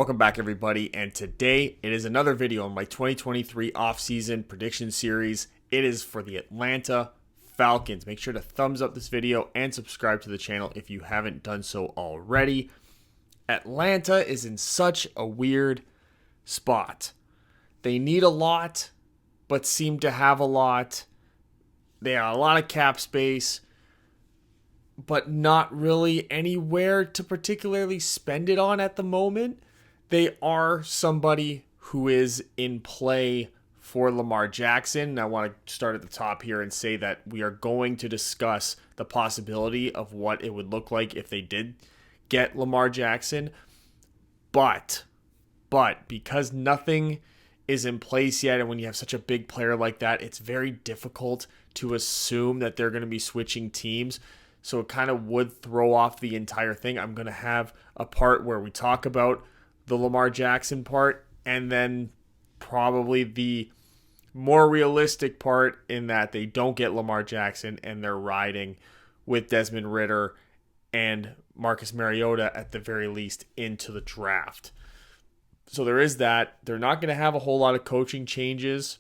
Welcome back, everybody, and today it is another video on my 2023 offseason prediction series. It is for the Atlanta Falcons. Make sure to thumbs up this video and subscribe to the channel if you haven't done so already. Atlanta is in such a weird spot. They need a lot, but seem to have a lot. They have a lot of cap space, but not really anywhere to particularly spend it on at the moment. They are somebody who is in play for Lamar Jackson. And I want to start at the top here and say that we are going to discuss the possibility of what it would look like if they did get Lamar Jackson. But because nothing is in place yet, and when you have such a big player like that, it's very difficult to assume that they're going to be switching teams. So it kind of would throw off the entire thing. I'm going to have a part where we talk about the Lamar Jackson part, and then probably the more realistic part in that they don't get Lamar Jackson and they're riding with Desmond Ridder and Marcus Mariota at the very least into the draft. So there is that. They're not going to have a whole lot of coaching changes.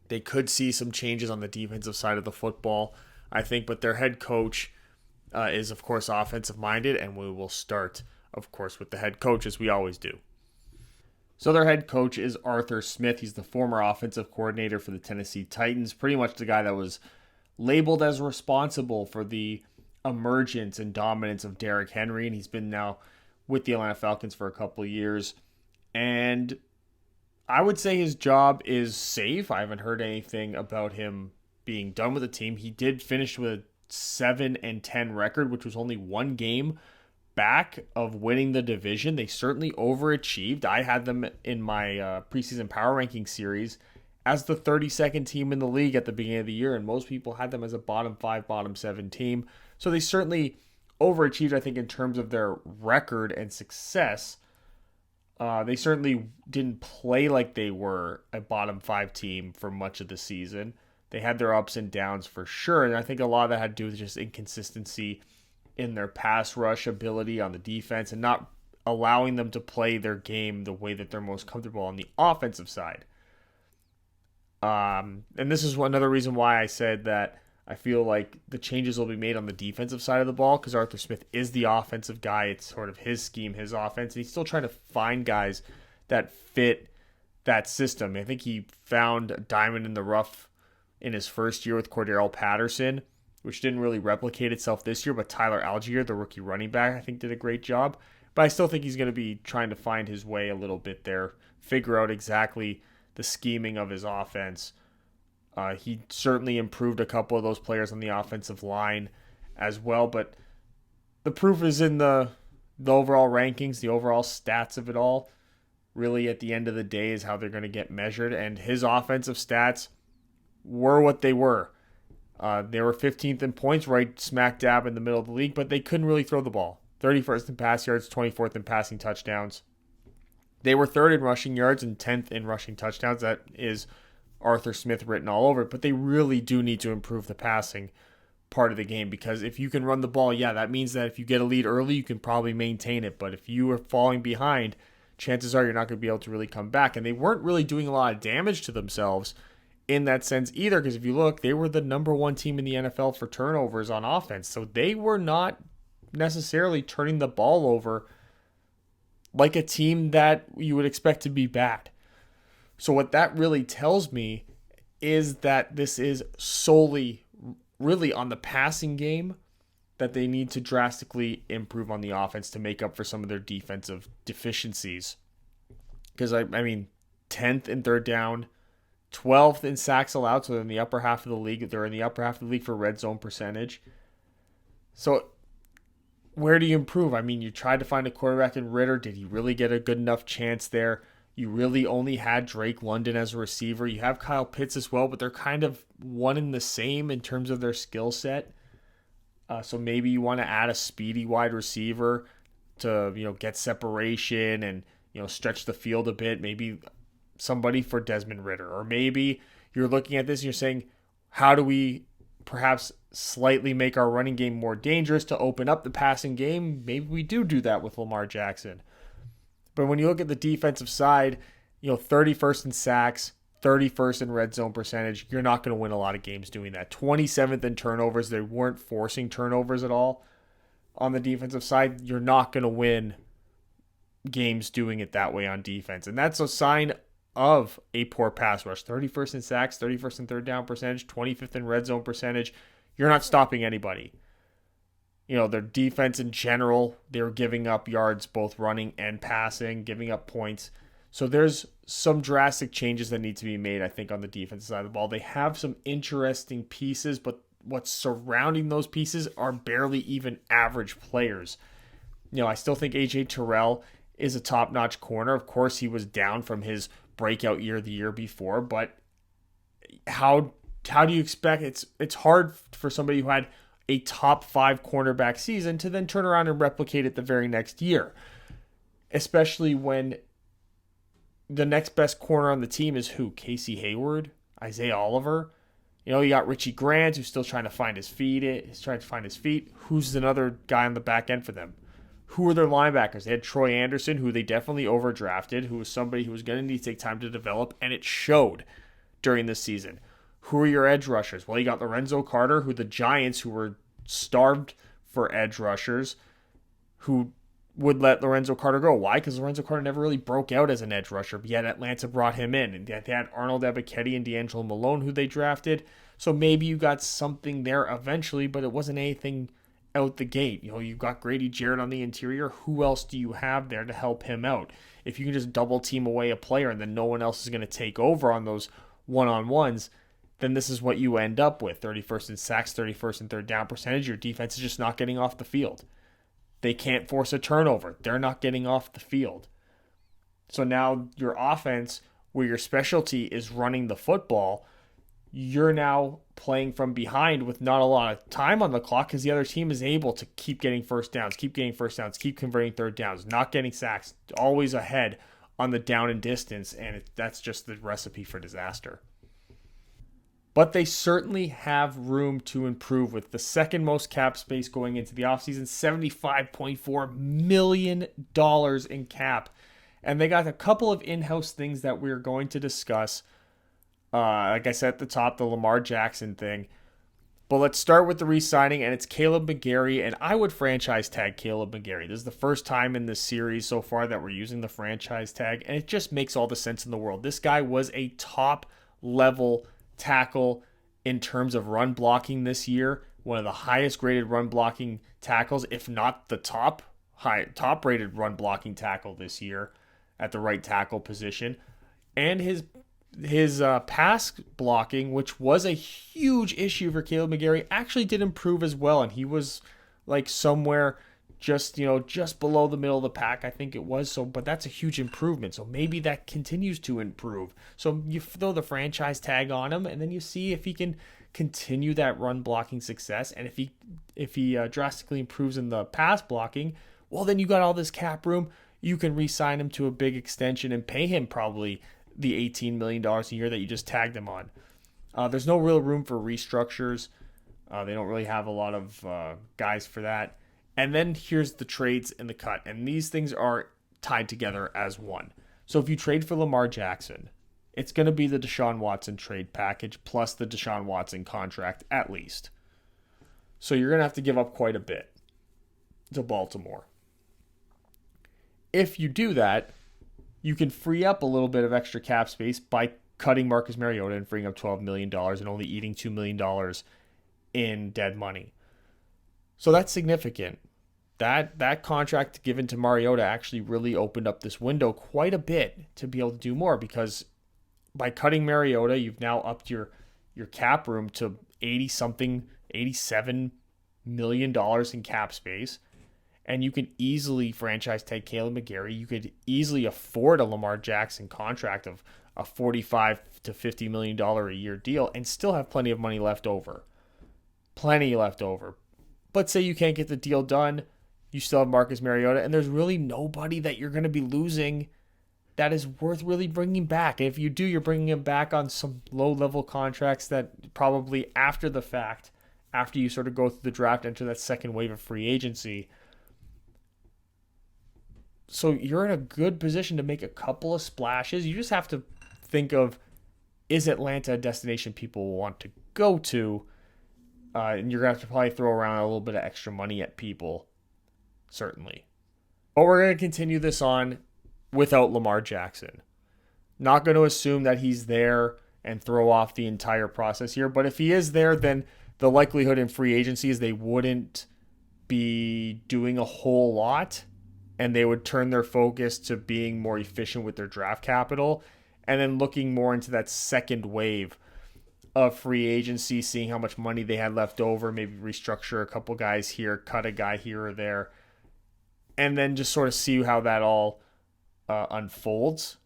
They could see some changes on the defensive side of the football, I think, but their head coach is, of course, offensive minded, and we will start, of course, with the head coach, as we always do. So their head coach is Arthur Smith. He's the former offensive coordinator for the Tennessee Titans, pretty much the guy that was labeled as responsible for the emergence and dominance of Derrick Henry, and he's been now with the Atlanta Falcons for a couple of years. And I would say his job is safe. I haven't heard anything about him being done with the team. He did finish with a 7-10 record, which was only one game back of winning the division. They certainly overachieved. I had them in my preseason power ranking series as the 32nd team in the league at the beginning of the year, and most people had them as a bottom 5, bottom 7 team. So they certainly overachieved, I think, in terms of their record and success. They certainly didn't play like they were a bottom 5 team for much of the season. They had their ups and downs for sure, and I think a lot of that had to do with just inconsistency in their pass rush ability on the defense and not allowing them to play their game the way that they're most comfortable on the offensive side. And this is another reason why I said that I feel like the changes will be made on the defensive side of the ball, because Arthur Smith is the offensive guy. It's sort of his scheme, his offense. And he's still trying to find guys that fit that system. I think he found a diamond in the rough in his first year with Cordero Patterson, which didn't really replicate itself this year, but Tyler Algier, the rookie running back, I think did a great job. But I still think he's going to be trying to find his way a little bit there, figure out exactly the scheming of his offense. He certainly improved a couple of those players on the offensive line as well, but the proof is in the overall rankings, the overall stats of it all. Really, at the end of the day, is how they're going to get measured, and his offensive stats were what they were. They were 15th in points, right smack dab in the middle of the league, but they couldn't really throw the ball. 31st in pass yards, 24th in passing touchdowns. They were 3rd in rushing yards and 10th in rushing touchdowns. That is Arthur Smith written all over it, but they really do need to improve the passing part of the game, because if you can run the ball, yeah, that means that if you get a lead early, you can probably maintain it, but if you are falling behind, chances are you're not going to be able to really come back, and they weren't really doing a lot of damage to themselves in that sense either, because if you look, they were the number 1 team in the NFL for turnovers on offense, so they were not necessarily turning the ball over like a team that you would expect to be bad. So what that really tells me is that this is solely really on the passing game that they need to drastically improve on the offense to make up for some of their defensive deficiencies. Because, I mean, 10th in third down, 12th in sacks allowed, so they're in the upper half of the league. They're in the upper half of the league for red zone percentage. So where do you improve? I mean, you tried to find a quarterback in Ridder. Did he really get a good enough chance there? You really only had Drake London as a receiver. You have Kyle Pitts as well, but they're kind of one and the same in terms of their skill set. So maybe you want to add a speedy wide receiver to, get separation and, stretch the field a bit. Maybe somebody for Desmond Ridder. Or maybe you're looking at this and you're saying, how do we perhaps slightly make our running game more dangerous to open up the passing game? Maybe we do that with Lamar Jackson. But when you look at the defensive side, 31st in sacks, 31st in red zone percentage, you're not going to win a lot of games doing that. 27th in turnovers. They weren't forcing turnovers at all on the defensive side. You're not going to win games doing it that way on defense. And that's a sign of a poor pass rush. 31st in sacks, 31st in third down percentage, 25th in red zone percentage. You're not stopping anybody. Their defense in general, they're giving up yards both running and passing, giving up points. So there's some drastic changes that need to be made, I think, on the defensive side of the ball. They have some interesting pieces, but what's surrounding those pieces are barely even average players. I still think A.J. Terrell is a top-notch corner. Of course, he was down from his breakout year the year before, but how do you expect it's hard for somebody who had a top 5 cornerback season to then turn around and replicate it the very next year, especially when the next best corner on the team is who? Casey Hayward, Isaiah Oliver. You got Richie Grant, who's still trying to find his feet. Who's another guy on the back end for them? Who are their linebackers? They had Troy Anderson, who they definitely overdrafted, who was somebody who was going to need to take time to develop, and it showed during this season. Who are your edge rushers? Well, you got Lorenzo Carter, who the Giants, who were starved for edge rushers, who would let Lorenzo Carter go. Why? Because Lorenzo Carter never really broke out as an edge rusher, but yet Atlanta brought him in. And they had Arnold Ebiketie and D'Angelo Malone, who they drafted. So maybe you got something there eventually, but it wasn't anything out the gate. You've got Grady Jarrett on the interior. Who else do you have there to help him out? If you can just double team away a player and then no one else is going to take over on those one-on-ones, then this is what you end up with. 31st in sacks, 31st in third down percentage. Your defense is just not getting off the field. They can't force a turnover. They're not getting off the field. So now your offense, where your specialty is running the football, you're now playing from behind with not a lot of time on the clock because the other team is able to keep getting first downs, keep converting third downs, not getting sacks, always ahead on the down and distance, and that's just the recipe for disaster. But they certainly have room to improve with the second most cap space going into the offseason, $75.4 million in cap. And they got a couple of in-house things that we're going to discuss. Like I said at the top, the Lamar Jackson thing. But let's start with the re-signing, and it's Caleb McGarry, and I would franchise tag Caleb McGarry. This is the first time in this series so far that we're using the franchise tag, and it just makes all the sense in the world. This guy was a top-level tackle in terms of run blocking this year, one of the highest graded run blocking tackles, if not the top rated run blocking tackle this year at the right tackle position. And his pass blocking, which was a huge issue for Caleb McGarry, actually did improve as well, and he was like somewhere just below the middle of the pack, I think it was. So, but that's a huge improvement. So maybe that continues to improve. So you throw the franchise tag on him, and then you see if he can continue that run blocking success. And if he drastically improves in the pass blocking, well, then you got all this cap room. You can re-sign him to a big extension and pay him probably the $18 million a year that you just tagged him on. There's no real room for restructures. They don't really have a lot of guys for that. And then here's the trades and the cut. And these things are tied together as one. So if you trade for Lamar Jackson, it's going to be the Deshaun Watson trade package plus the Deshaun Watson contract at least. So you're going to have to give up quite a bit to Baltimore. If you do that, you can free up a little bit of extra cap space by cutting Marcus Mariota and freeing up $12 million and only eating $2 million in dead money. So that's significant. That contract given to Mariota actually really opened up this window quite a bit to be able to do more, because by cutting Mariota, you've now upped your cap room to $87 million in cap space. And you can easily franchise tag Caleb McGarry. You could easily afford a Lamar Jackson contract of a $45 to $50 million a year deal and still have plenty of money left over. Plenty left over. But say you can't get the deal done, you still have Marcus Mariota, and there's really nobody that you're going to be losing that is worth really bringing back. And if you do, you're bringing him back on some low-level contracts that probably after the fact, after you sort of go through the draft, enter that second wave of free agency, So you're in a good position to make a couple of splashes. You just have to think of, is Atlanta a destination people will want to go to? And you're going to have to probably throw around a little bit of extra money at people, certainly. But we're going to continue this on without Lamar Jackson. Not going to assume that he's there and throw off the entire process here. But if he is there, then the likelihood in free agency is they wouldn't be doing a whole lot, and they would turn their focus to being more efficient with their draft capital and then looking more into that second wave of free agency, seeing how much money they had left over, maybe restructure a couple guys here, cut a guy here or there, and then just sort of see how that all unfolds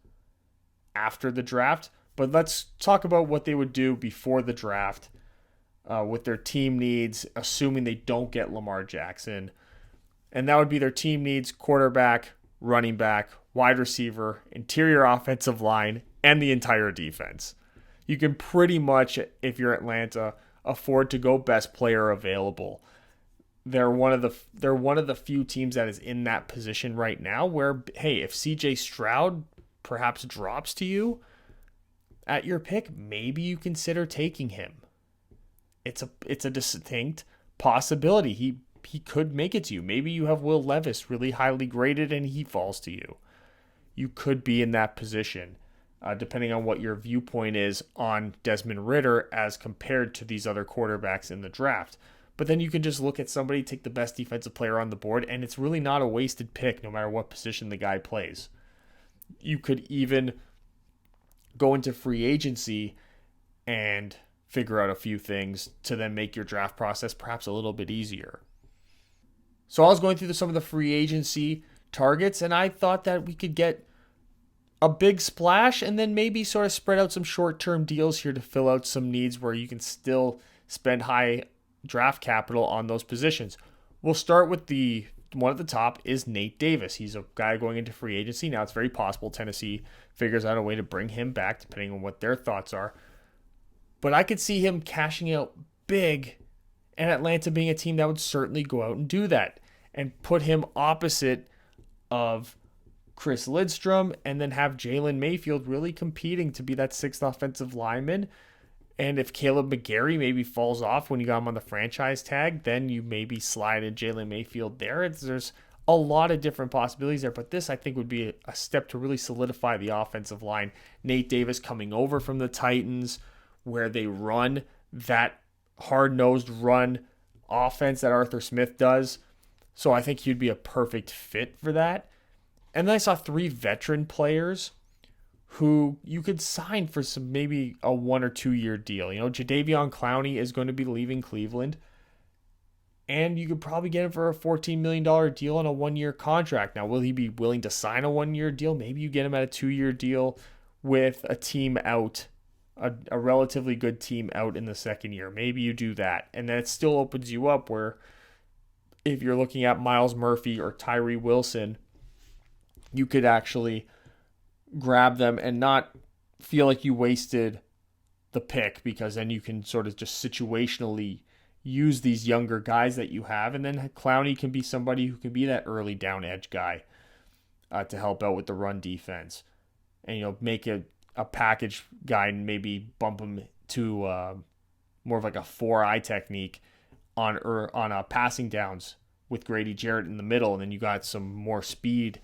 after the draft. But let's talk about what they would do before the draft with their team needs, assuming they don't get Lamar Jackson. And that would be their team needs: quarterback, running back, wide receiver, interior offensive line, and the entire defense. You can pretty much, if you're Atlanta, afford to go best player available. They're one of the few teams that is in that position right now where, hey, if CJ Stroud perhaps drops to you at your pick, maybe you consider taking him. It's a distinct possibility. He could make it to you. Maybe you have Will Levis really highly graded and he falls to you. You could be in that position, depending on what your viewpoint is on Desmond Ridder as compared to these other quarterbacks in the draft. But then you can just look at somebody, take the best defensive player on the board, and it's really not a wasted pick no matter what position the guy plays. You could even go into free agency and figure out a few things to then make your draft process perhaps a little bit easier. So I was going through some of the free agency targets, and I thought that we could get a big splash and then maybe sort of spread out some short-term deals here to fill out some needs where you can still spend high draft capital on those positions. We'll start with the one at the top is Nate Davis. He's a guy going into free agency. Now it's very possible Tennessee figures out a way to bring him back depending on what their thoughts are. But I could see him cashing out big and Atlanta being a team that would certainly go out and do that and put him opposite of Chris Lidstrom and then have Jalen Mayfield really competing to be that sixth offensive lineman. And if Caleb McGarry maybe falls off when you got him on the franchise tag, then you maybe slide in Jalen Mayfield there. There's a lot of different possibilities there, but this I think would be a step to really solidify the offensive line. Nate Davis coming over from the Titans where they run that hard-nosed run offense that Arthur Smith does. So I think he'd be a perfect fit for that. And then I saw 3 veteran players who you could sign for some maybe a 1 or 2 year deal. You know, Jadeveon Clowney is going to be leaving Cleveland, and you could probably get him for a $14 million deal on a 1-year contract. Now, will he be willing to sign a 1-year deal? Maybe you get him at a 2-year deal with a team out, a relatively good team out in the second year. Maybe you do that, and then it still opens you up where if you're looking at Myles Murphy or Tyree Wilson, you could actually grab them and not feel like you wasted the pick, because then you can sort of just situationally use these younger guys that you have. And then Clowney can be somebody who can be that early down edge guy to help out with the run defense. And, you know, make a package guy and maybe bump him to more of like a 4-eye technique on passing downs with Grady Jarrett in the middle. And then you got some more speed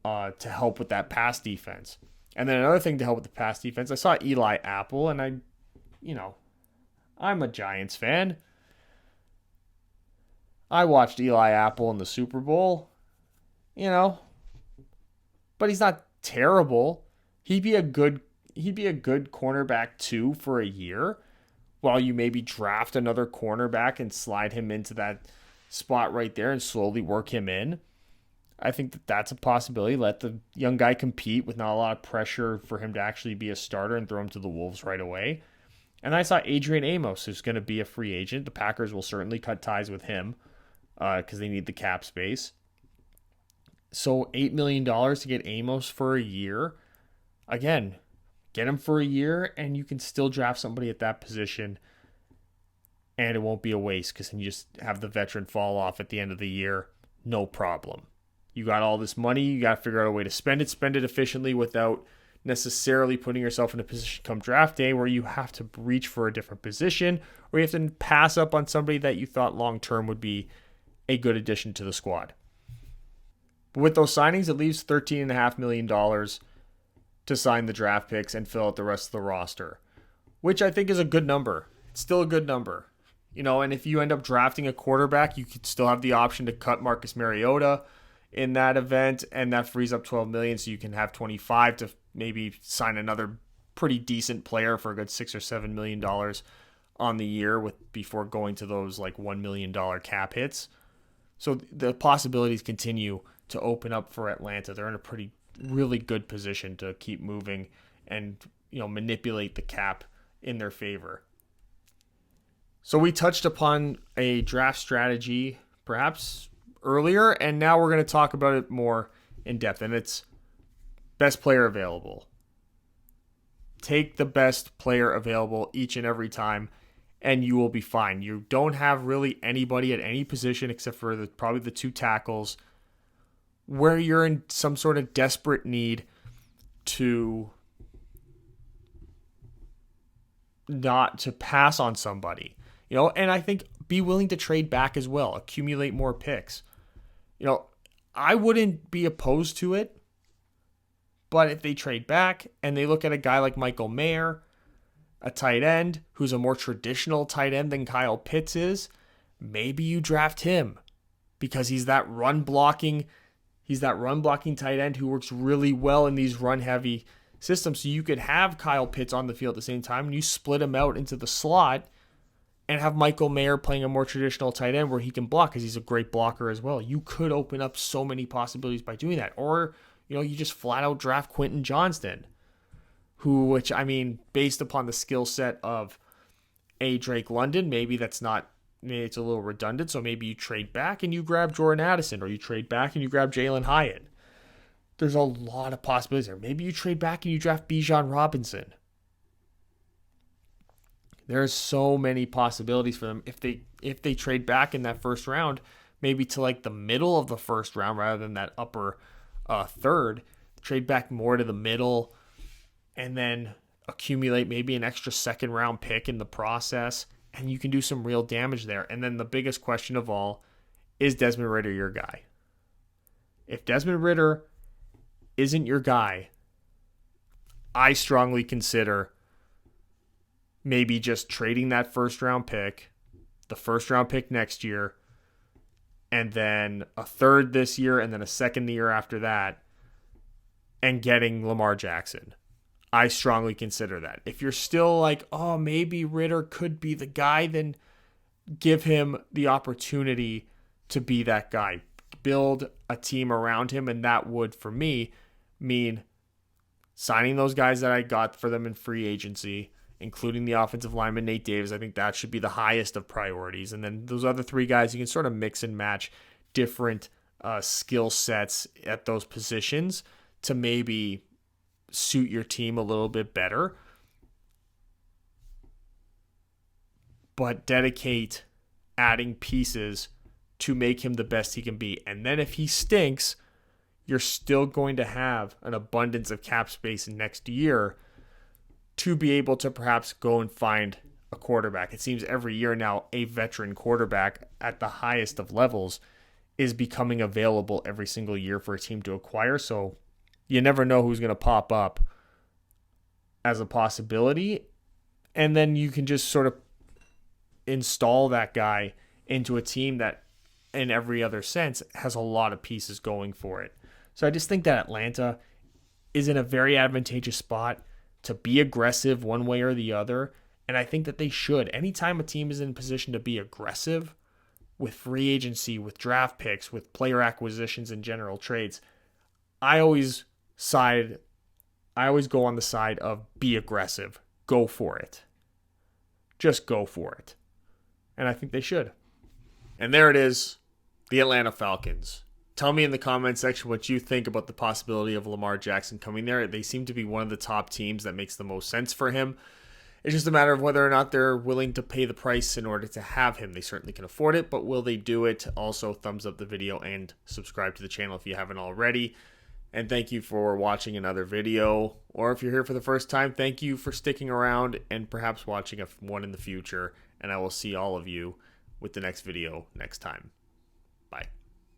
to help with that pass defense. And then another thing to help with the pass defense, I saw Eli Apple, and I'm a Giants fan. I watched Eli Apple in the Super Bowl, but he's not terrible. He'd be a good cornerback too for a year, while you maybe draft another cornerback and slide him into that spot right there and slowly work him in. I think that's a possibility. Let the young guy compete with not a lot of pressure for him to actually be a starter and throw him to the Wolves right away. And I saw Adrian Amos, who's going to be a free agent. The Packers will certainly cut ties with him because they need the cap space. So $8 million to get Amos for a year. Again, get him for a year and you can still draft somebody at that position and it won't be a waste because then you just have the veteran fall off at the end of the year. No problem. You got all this money. You got to figure out a way to spend it efficiently without necessarily putting yourself in a position come draft day where you have to reach for a different position or you have to pass up on somebody that you thought long-term would be a good addition to the squad. But with those signings, it leaves $13.5 million to sign the draft picks and fill out the rest of the roster, which I think is a good number. It's still a good number. And if you end up drafting a quarterback, you could still have the option to cut Marcus Mariota in that event, and that frees up $12 million, so you can have 25 to maybe sign another pretty decent player for a good $6 or $7 million on the year before going to those like $1 million cap hits. So the possibilities continue to open up for Atlanta. They're in a really good position to keep moving and manipulate the cap in their favor. So we touched upon a draft strategy perhaps earlier, and now we're going to talk about it more in depth, and it's best player available. Take the best player available each and every time, and you will be fine. You don't have really anybody at any position except for probably the two tackles where you're in some sort of desperate need to not to pass on somebody. And I think be willing to trade back as well, accumulate more picks. I wouldn't be opposed to it, but if they trade back and they look at a guy like Michael Mayer, a tight end who's a more traditional tight end than Kyle Pitts is, maybe you draft him because he's that run blocking tight end who works really well in these run heavy systems. So you could have Kyle Pitts on the field at the same time and you split him out into the slot and have Michael Mayer playing a more traditional tight end where he can block because he's a great blocker as well. You could open up so many possibilities by doing that. Or, you just flat out draft Quentin Johnston, which based upon the skill set of a Drake London, maybe it's a little redundant. So maybe you trade back and you grab Jordan Addison, or you trade back and you grab Jalen Hyatt. There's a lot of possibilities there. Maybe you trade back and you draft Bijan Robinson. There's so many possibilities for them. If they trade back in that first round, maybe to like the middle of the first round rather than that upper third, trade back more to the middle and then accumulate maybe an extra second round pick in the process, and you can do some real damage there. And then the biggest question of all, is Desmond Ridder your guy? If Desmond Ridder isn't your guy, I strongly consider maybe just trading that first round pick, the first round pick next year, and then a third this year, and then a second the year after that, and getting Lamar Jackson. I strongly consider that. If you're still like, oh, maybe Ridder could be the guy, then give him the opportunity to be that guy. Build a team around him, and that would, for me, mean signing those guys that I got for them in free agency, including the offensive lineman Nate Davis. I think that should be the highest of priorities. And then those other three guys, you can sort of mix and match different skill sets at those positions to maybe suit your team a little bit better. But dedicate adding pieces to make him the best he can be. And then if he stinks, you're still going to have an abundance of cap space next year to be able to perhaps go and find a quarterback. It seems every year now a veteran quarterback at the highest of levels is becoming available every single year for a team to acquire. So you never know who's going to pop up as a possibility. And then you can just sort of install that guy into a team that in every other sense has a lot of pieces going for it. So I just think that Atlanta is in a very advantageous spot to be aggressive one way or the other. And I think that they should. Anytime a team is in position to be aggressive with free agency, with draft picks, with player acquisitions and general trades, I always go on the side of be aggressive. Go for it. Just go for it. And I think they should. And there it is, the Atlanta Falcons. Tell me in the comment section what you think about the possibility of Lamar Jackson coming there. They seem to be one of the top teams that makes the most sense for him. It's just a matter of whether or not they're willing to pay the price in order to have him. They certainly can afford it, but will they do it? Also, thumbs up the video and subscribe to the channel if you haven't already. And thank you for watching another video. Or if you're here for the first time, thank you for sticking around and perhaps watching one in the future. And I will see all of you with the next video next time. Bye.